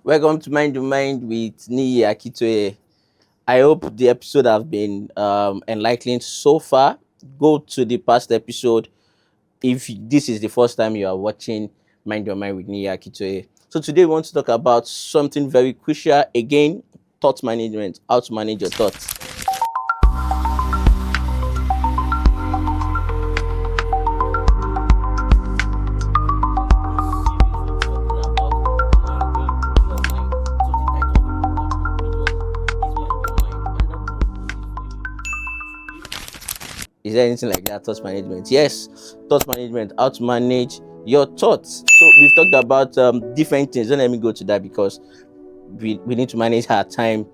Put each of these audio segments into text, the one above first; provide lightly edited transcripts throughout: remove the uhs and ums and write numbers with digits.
Welcome to Mind to Mind with Niyi Akitoye. I hope the episode have been enlightening so far. Go to the past episode if this is the first time you are watching Mind Your Mind with Niyi Akitoye. So today we want to talk about something very crucial again: thought management. How to manage your thoughts. Is there anything like that? Thought management. Yes, thought management. How to manage your thoughts. So we've talked about different things. Don't let me go to that because we need to manage our time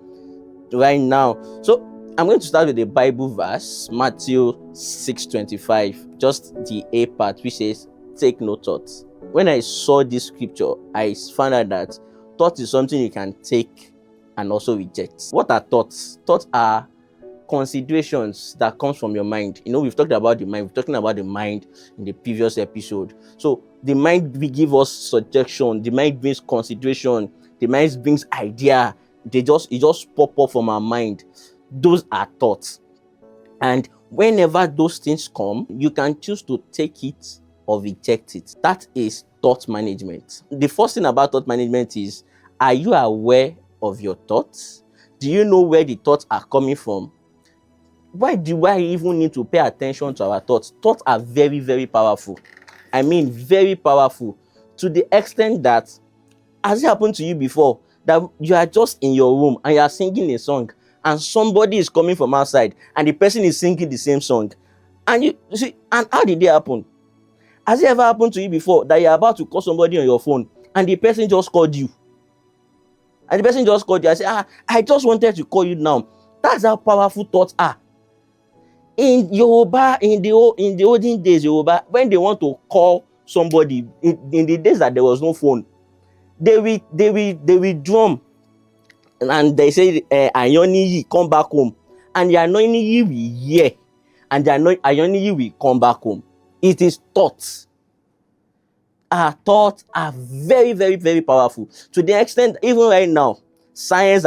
right now. So I'm going to start with the Bible verse, Matthew 6:25, just the A part, which says, "Take no thought." When I saw this scripture, I found out that thought is something you can take and also reject. What are thoughts? Thoughts are considerations that comes from your mind. We've talked about the mind. We're talking about the mind in the previous episode. So the mind will give us suggestion. The mind brings consideration. The mind brings idea. It just pop up from our mind. Those are thoughts. And whenever those things come, you can choose to take it or reject it. That is thought management. The first thing about thought management is, are you aware of your thoughts? Do you know where the thoughts are coming from? Why do I even need to pay attention to our thoughts? Thoughts are very, very powerful. I mean, very powerful, to the extent that, has it happened to you before that you are just in your room and you are singing a song and somebody is coming from outside and the person is singing the same song? And you see, and how did it happen? Has it ever happened to you before that you're about to call somebody on your phone and the person just called you? And the person just called you. I said, I just wanted to call you now. That's how powerful thoughts are. In Yoruba, in the olden days, Yoruba, when they want to call somebody, in the days that there was no phone, they will drum and they say, Ayoniyi, come back home. And the Ayoniyi will hear, and the Ayoniyi will come back home. It is thoughts. Our thoughts are very, very, very powerful, to the extent even right now, they've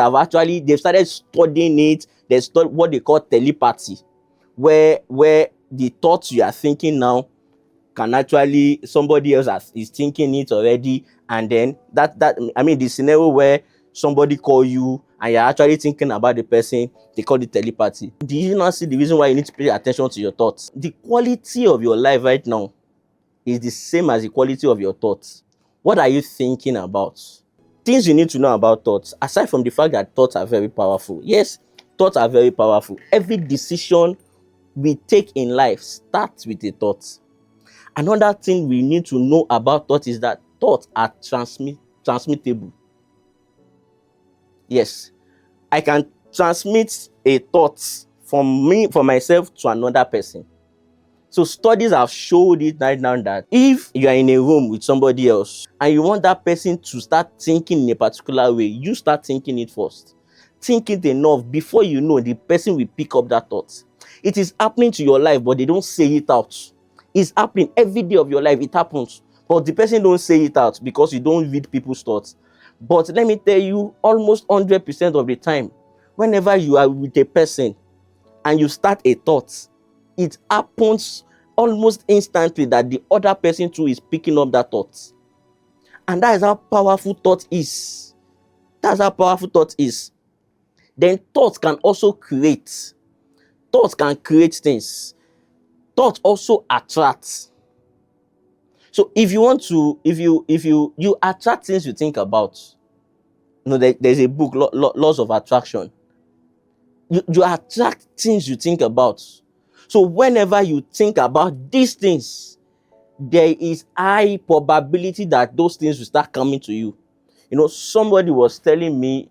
started studying it. They study what they call telepathy, where the thoughts you are thinking now can actually, somebody else is thinking it already, and then the scenario where somebody call you and you're actually thinking about the person, they call it telepathy. Do you not see the reason why you need to pay attention to your thoughts? The quality of your life right now is the same as the quality of your thoughts. What are you thinking about? Things you need to know about thoughts, aside from the fact that thoughts are very powerful. Yes, thoughts are very powerful. Every decision we take in life starts with a thought. Another thing we need to know about thoughts is that thoughts are transmittable. Yes, I can transmit a thought from myself to another person. So studies have showed it right now that if you are in a room with somebody else and you want that person to start thinking in a particular way, you start thinking it first. Think it enough, before you know, the person will pick up that thought. It is happening to your life, but they don't say it out. It's happening every day of your life. It happens, but the person don't say it out because you don't read people's thoughts. But let me tell you, almost 100% of the time, whenever you are with a person and you start a thought, it happens almost instantly that the other person too is picking up that thought. And that is how powerful thought is. That's how powerful thought is. Then thoughts can also create. Thoughts can create things. Thoughts also attract. So if you attract things you think about, there's a book, Laws of Attraction. You attract things you think about. So whenever you think about these things, there is high probability that those things will start coming to you. Somebody was telling me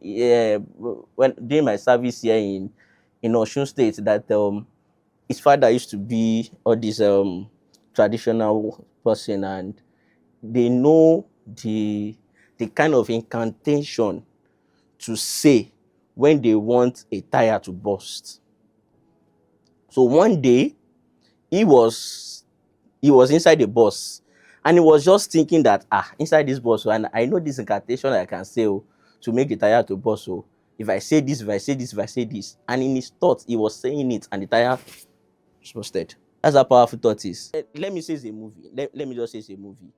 when during my service here in Osun State that his father used to be all this traditional person, and they know the kind of incantation to say when they want a tire to burst. So one day he was inside the bus and he was just thinking that inside this bus, and I know this incantation I can say, to make the tire to burst. So if I say this, if I say this, if I say this, and in his thoughts he was saying it, and the tire busted. That's how powerful thought is. Let me say it's a movie. Let me just say it's a movie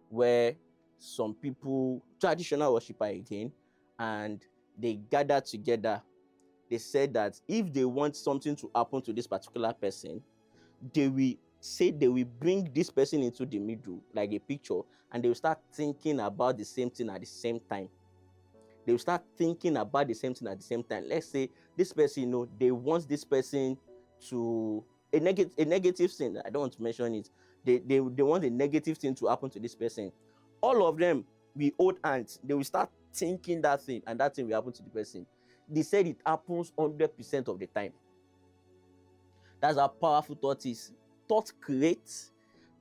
where some people, traditional worshiper again, and they gathered together. They said that if they want something to happen to this particular person, they will say they will bring this person into the middle, like a picture, and they will start thinking about the same thing at the same time. They will start thinking about the same thing at the same time. Let's say this person, they want this person to a negative thing. I don't want to mention it. They want a negative thing to happen to this person. All of them will hold hands. They will start thinking that thing, and that thing will happen to the person. They said it happens 100% of the time. That's how powerful thought is. Thought creates,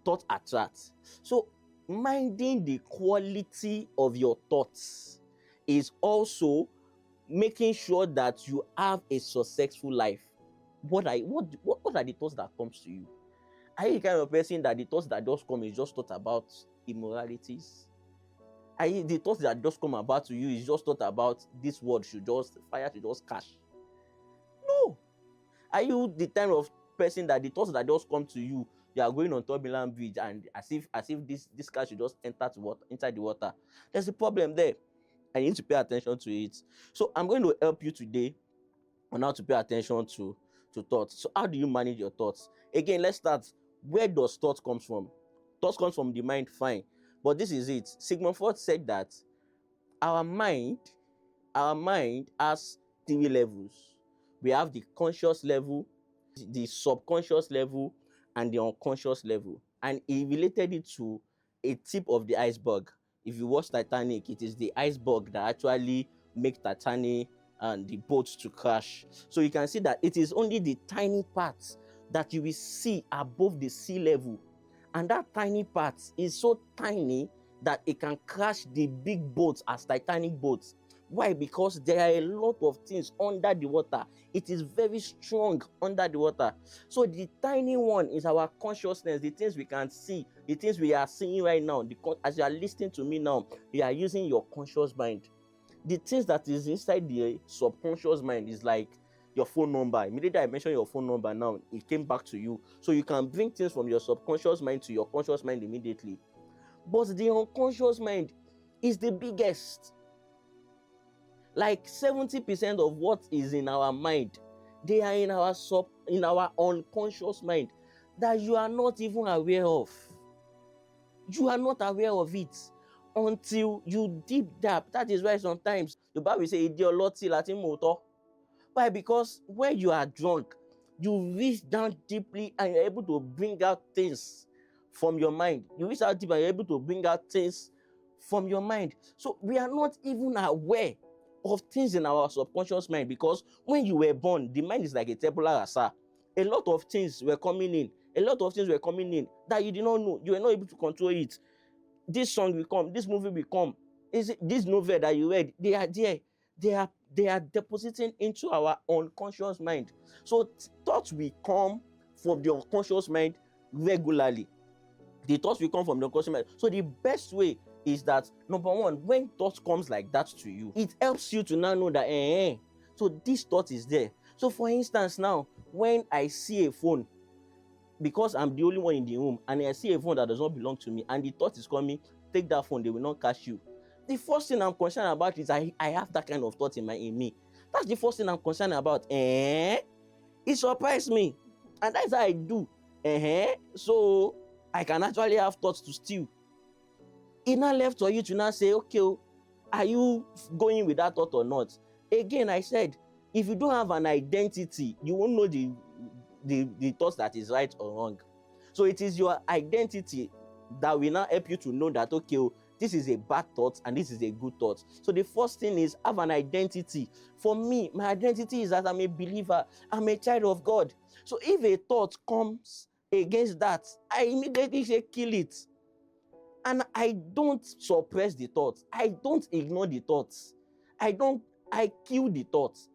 thought attracts. So minding the quality of your thoughts is also making sure that you have a successful life. What are the thoughts that comes to you? Are you the kind of person that the thoughts that just come is just thought about immoralities? Are you the thoughts that just come about to you is just thought about this world fire should just crash? No. Are you the kind of person that the thoughts that just come to you, you are going on turbulent bridge, and as if this car should just enter inside the water? There's a problem there. I need to pay attention to it. So I'm going to help you today on how to pay attention to thoughts. So how do you manage your thoughts? Again, let's start. Where does thoughts come from? Thoughts comes from the mind, fine. But this is it. Sigmund Freud said that our mind has 3 levels. We have the conscious level, the subconscious level, and the unconscious level. And he related it to a tip of the iceberg. If you watch Titanic, it is the iceberg that actually makes Titanic and the boat to crash. So you can see that it is only the tiny parts that you will see above the sea level. And that tiny part is so tiny that it can crash the big boats as Titanic boats. Why? Because there are a lot of things under the water. It is very strong under the water. So the tiny one is our consciousness, the things we can see, the things we are seeing right now. As you are listening to me now, you are using your conscious mind. The things that is inside the subconscious mind is like your phone number. Immediately I mention your phone number now, it came back to you. So you can bring things from your subconscious mind to your conscious mind immediately. But the unconscious mind is the biggest. Like 70% of what is in our mind, they are in our unconscious mind that you are not even aware of. You are not aware of it until you deep dive. That is why sometimes the Bible say, "Idioloti Latin motor." Why? Because when you are drunk, you reach down deeply and you're able to bring out things from your mind. You reach out deep and you're able to bring out things from your mind. So we are not even aware of things in our subconscious mind, because when you were born, the mind is like a tabula rasa. A lot of things were coming in. That you did not know. You were not able to control it. This song will come. This movie will come. This novel that you read, they are there. They are depositing into our unconscious mind. So thoughts will come from the unconscious mind regularly. The thoughts will come from the unconscious mind. So the best way is that, number one, when thought comes like that to you, it helps you to now know that so this thought is there. So for instance, now when I see a phone, because I'm the only one in the room, and I see a phone that does not belong to me, and the thought is coming, take that phone, they will not catch you. The first thing I'm concerned about is I have that kind of thought in me. That's the first thing I'm concerned about. It surprised me, and that's how I do. So I can actually have thoughts to steal. It's not left for you to now say, okay, are you going with that thought or not? Again, I said, if you don't have an identity, you won't know the thoughts that is right or wrong. So it is your identity that will now help you to know that, okay, this is a bad thought and this is a good thought. So the first thing is, have an identity. For me, my identity is that I'm a believer, I'm a child of God. So if a thought comes against that, I immediately say, kill it. And I don't suppress the thoughts. I don't ignore the thoughts. I kill the thoughts.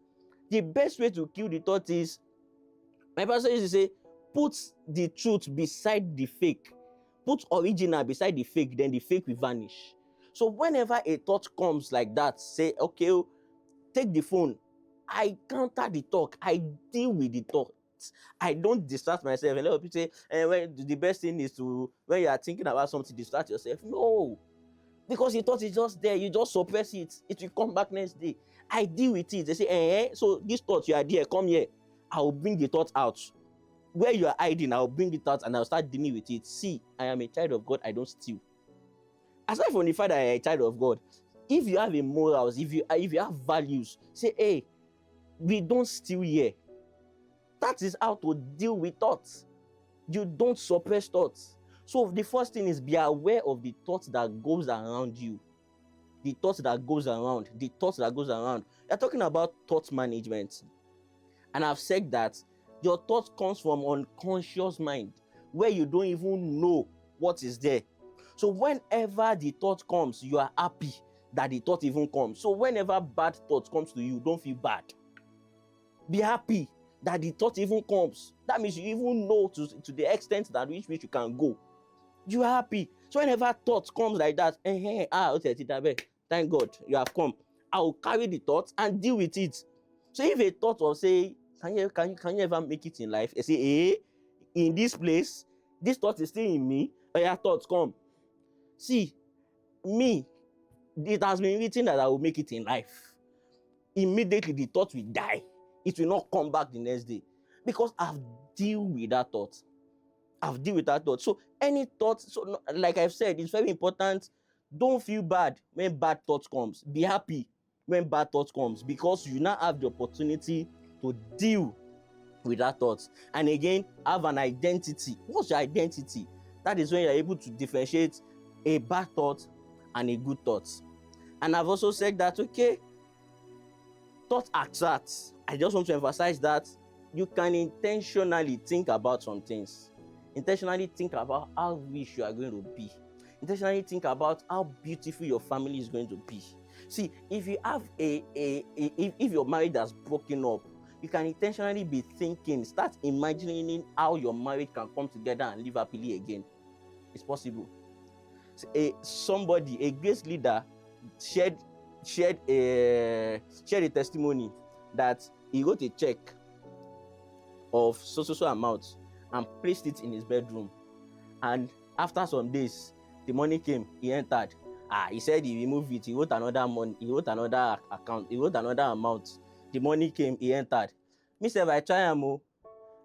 The best way to kill the thought is, my pastor used to say, put the truth beside the fake. Put original beside the fake, then the fake will vanish. So whenever a thought comes like that, say, okay, take the phone. I counter the talk. I deal with the thought. I don't distract myself. A lot of people say, when the best thing is to, when you are thinking about something, distract yourself. No, because the thought is just there. You just suppress it. It will come back next day. I deal with it. They say, so this thought, you are there, come here. I will bring the thought out. Where you are hiding, I'll bring it out and I'll start dealing with it. See, I am a child of God. I don't steal. Aside from the fact that I am a child of God, if you have a morals, if you have values, say, hey, we don't steal here. That is how to deal with thoughts. You don't suppress thoughts. So the first thing is, be aware of the thoughts that goes around you. The thoughts that goes around. The thoughts that goes around. You're talking about thought management. And I've said that your thoughts comes from unconscious mind, where you don't even know what is there. So whenever the thought comes, you are happy that the thought even comes. So whenever bad thought comes to you, don't feel bad. Be happy that the thought even comes. That means you even know to the extent that which you can go. You are happy. So whenever thought comes like that, thank God you have come. I will carry the thought and deal with it. So if a thought will say, can you ever make it in life? I say, in this place, this thought is still in me. Your thoughts come. See, me, it has been written that I will make it in life. Immediately the thought will die. It will not come back the next day, because I've dealt with that thought. So any thought, so like I've said, it's very important. Don't feel bad when bad thoughts comes. Be happy when bad thoughts comes, because you now have the opportunity to deal with that thought. And again, have an identity. What's your identity? That is when you're able to differentiate a bad thought and a good thought. And I've also said that, okay, thought attracts. I just want to emphasize that you can intentionally think about some things. Intentionally think about how rich you are going to be. Intentionally think about how beautiful your family is going to be. See, if you have if your marriage has broken up, you can intentionally be thinking, start imagining how your marriage can come together and live happily again. It's possible. So, a great leader shared a testimony that he wrote a check of so amount and placed it in his bedroom, and after some days the money came. He entered. He said he removed it. He wrote another money. He wrote another account. He wrote another amount. The money came. He entered. Me say, if I try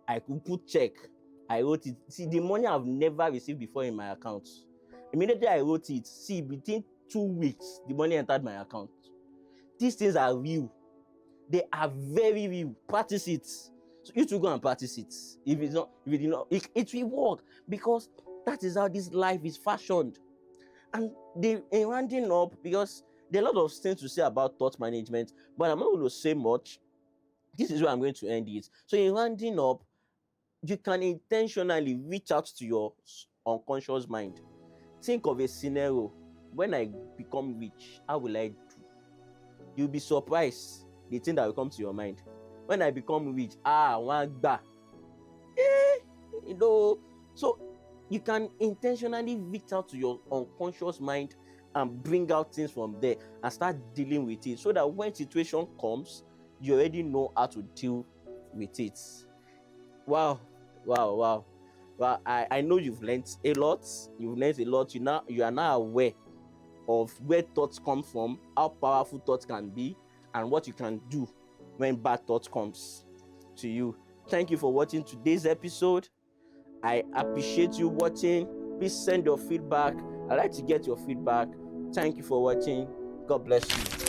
I could put check. I wrote it. See, the money I've never received before in my account. Immediately I wrote it. See, within 2 weeks, the money entered my account. These things are real. They are very real. Practice it. So you too go and practice it. If it did not, it will work, because that is how this life is fashioned. And in rounding up, because there are a lot of things to say about thought management, but I'm not going to say much. This is where I'm going to end it. So in rounding up, you can intentionally reach out to your unconscious mind. Think of a scenario. When I become rich, how will I do? You'll be surprised the thing that will come to your mind. When I become rich, one bar. So you can intentionally reach out to your unconscious mind and bring out things from there and start dealing with it, so that when situation comes, you already know how to deal with it. Wow. Well, I know you've learned a lot. You are now aware of where thoughts come from, how powerful thoughts can be, and what you can do when bad thoughts comes to you. Thank you for watching today's episode. I appreciate you watching. Please send your feedback. I'd like to get your feedback. Thank you for watching. God bless you.